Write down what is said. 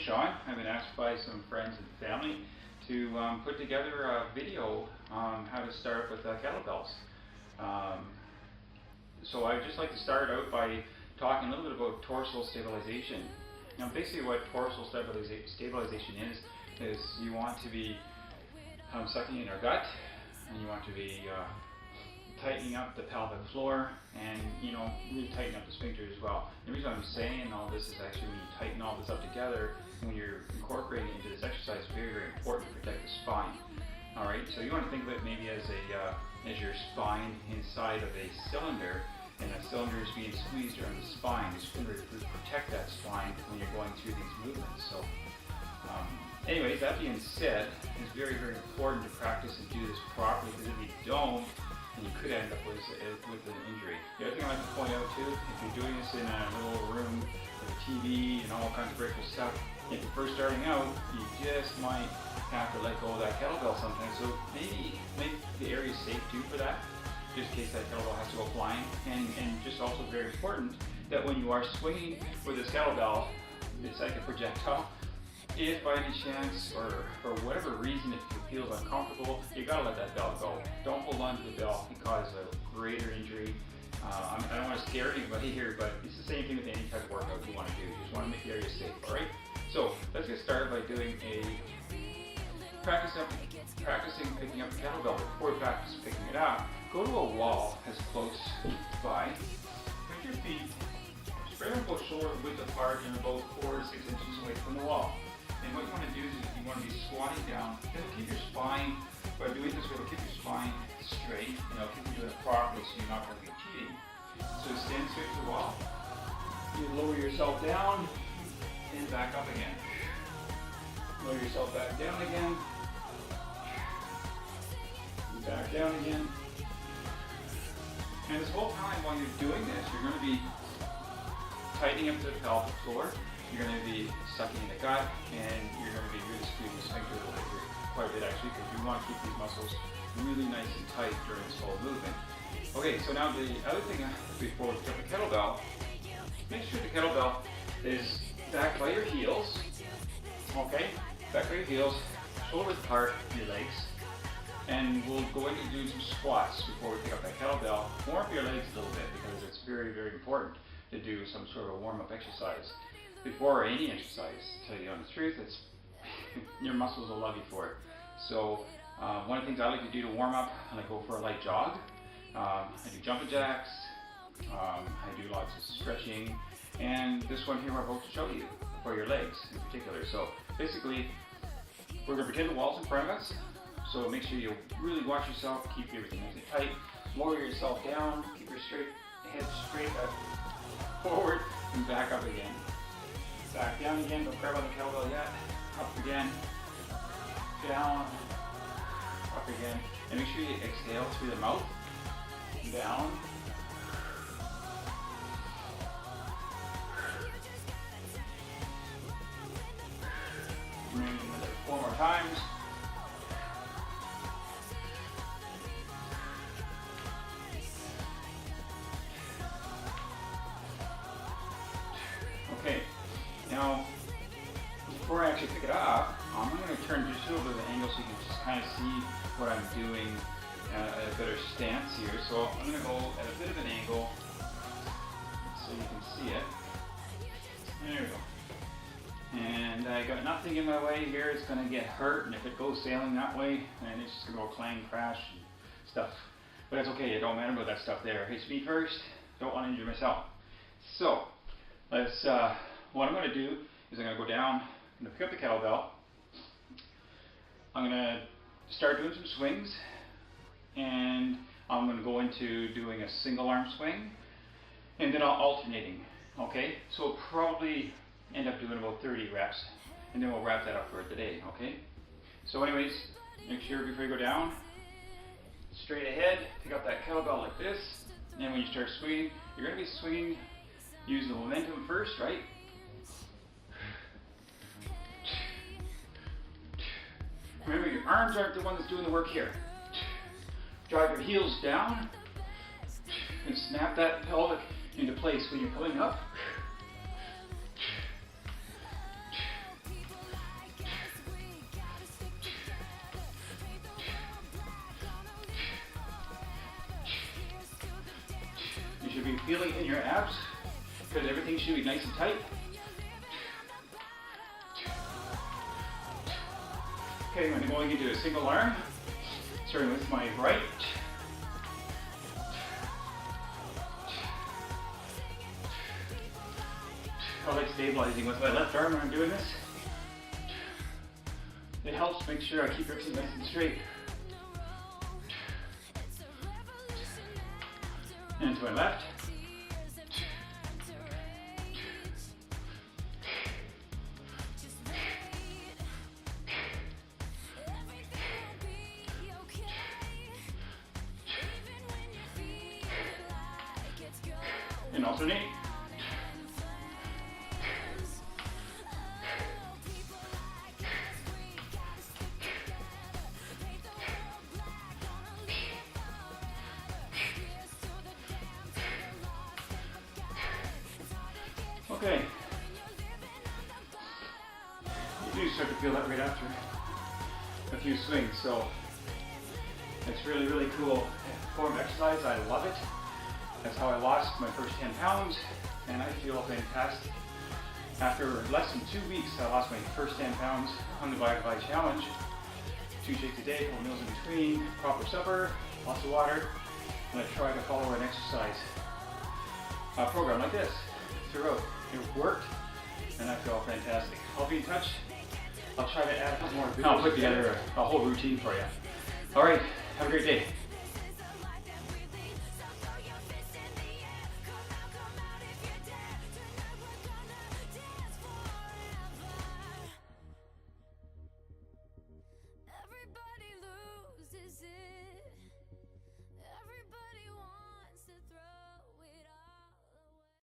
is Shawn. I've been asked by some friends and family to put together a video on how to start with kettlebells. So I'd just like to start out by talking a little bit about torsal stabilization. Now basically what torsal stabilization is you want to be sucking in your gut, and you want to be tightening up the pelvic floor, and really tighten up the sphincter as well. The reason I'm saying all this is actually when you tighten all this up together, when you're incorporating it into this exercise, it's very, very important to protect the spine. Alright, so you want to think of it maybe as your spine inside of a cylinder, and that cylinder is being squeezed around the spine. It's going to protect that spine when you're going through these movements. So anyways, that being said, it's very, very important to practice and do this properly, because if you don't, then you could end up with an injury. The other thing I like to point out too, if you're doing this in a little room with a TV and all kinds of very cool stuff, if you're first starting out, you just might have to let go of that kettlebell sometimes. So maybe make the area safe too for that, just in case that kettlebell has to go flying. And just also very important that when you are swinging with this kettlebell, it's like a projectile. If by any chance, or for whatever reason, if it feels uncomfortable, you gotta let that bell go. Don't hold on to the bell and cause a greater injury. I don't want to scare anybody here, but it's the same thing with any type of workout you want to do. You just want to make the area safe, alright? So let's get started by doing practicing picking up the kettlebell. Before we practice picking it up, go to a wall as close by. Put your feet spread out both shoulder width apart and about 4 to 6 inches away from the wall. And what you want to do is you want to be squatting down. It'll keep your spine, by doing this, it'll keep your spine straight, and it'll keep you doing it properly so you're not going to be cheating. So stand straight to the wall. You lower yourself down and back up again. Lower yourself back down again. And back down again. And this whole time while you're doing this, you're going to be tightening up the pelvic floor. You're going to be sucking in the gut, and you're going to be really squeezing the sphincter a little bit, quite a bit actually, because you want to keep these muscles really nice and tight during this whole movement. Okay, so now the other thing before we pick up the kettlebell, make sure the kettlebell is back by your heels. Okay, back by your heels, shoulder width apart, your legs, and we'll go into doing some squats before we pick up that kettlebell. Warm up your legs a little bit, because it's very, very important to do some sort of warm-up exercise. Before any exercise, to tell you the truth, it's your muscles will love you for it. So one of the things I like to do to warm up, I like to go for a light jog. I do jumping jacks. I do lots of stretching, and this one here we're about to show you for your legs in particular. So basically, we're going to pretend the wall's in front of us. So make sure you really watch yourself, keep everything nice and tight. Lower yourself down, keep your head straight forward, and back up again. Back down again, don't grab on the kettlebell yet. Up again, down, up again. And make sure you exhale through the mouth, down. Maybe 4 more times. Okay. Now, before I actually pick it up, I'm going to turn just a little bit of an angle so you can just kind of see what I'm doing at a better stance here. So I'm going to go at a bit of an angle so you can see it. There we go. And I got nothing in my way here. It's going to get hurt, and if it goes sailing that way, then it's just going to go clang, crash, and stuff. But that's okay. It don't matter about that stuff there. It's me first. Don't want to injure myself. So let's. What I'm going to do is I'm going to go down, I'm going to pick up the kettlebell, I'm going to start doing some swings, and I'm going to go into doing a single arm swing, and then alternating, okay? So we'll probably end up doing about 30 reps, and then we'll wrap that up for the day, okay? So anyways, make sure before you go down, straight ahead, pick up that kettlebell like this, and when you start swinging, you're going to be swinging, use the momentum first, right? Remember, your arms aren't the one that's doing the work here. Drive your heels down and snap that pelvic into place when you're pulling up. You should be feeling in your abs because everything should be nice and tight. Okay, I'm going into a single arm, starting with my right. I like stabilizing with my left arm when I'm doing this. It helps make sure I keep everything nice and straight. And to my left. And alternate. Okay. You do start to feel that right after a few swings, so it's really, really cool form of exercise. I love it. That's how I lost my first 10 pounds, and I feel fantastic. After less than 2 weeks, I lost my first 10 pounds on the Bite Challenge. 2 shakes a day, couple meals in between, proper supper, lots of water, and I try to follow an exercise program like this throughout. It worked, and I feel fantastic. I'll be in touch. I'll try to add a couple more videos. I'll put together a whole routine for you. All right, have a great day.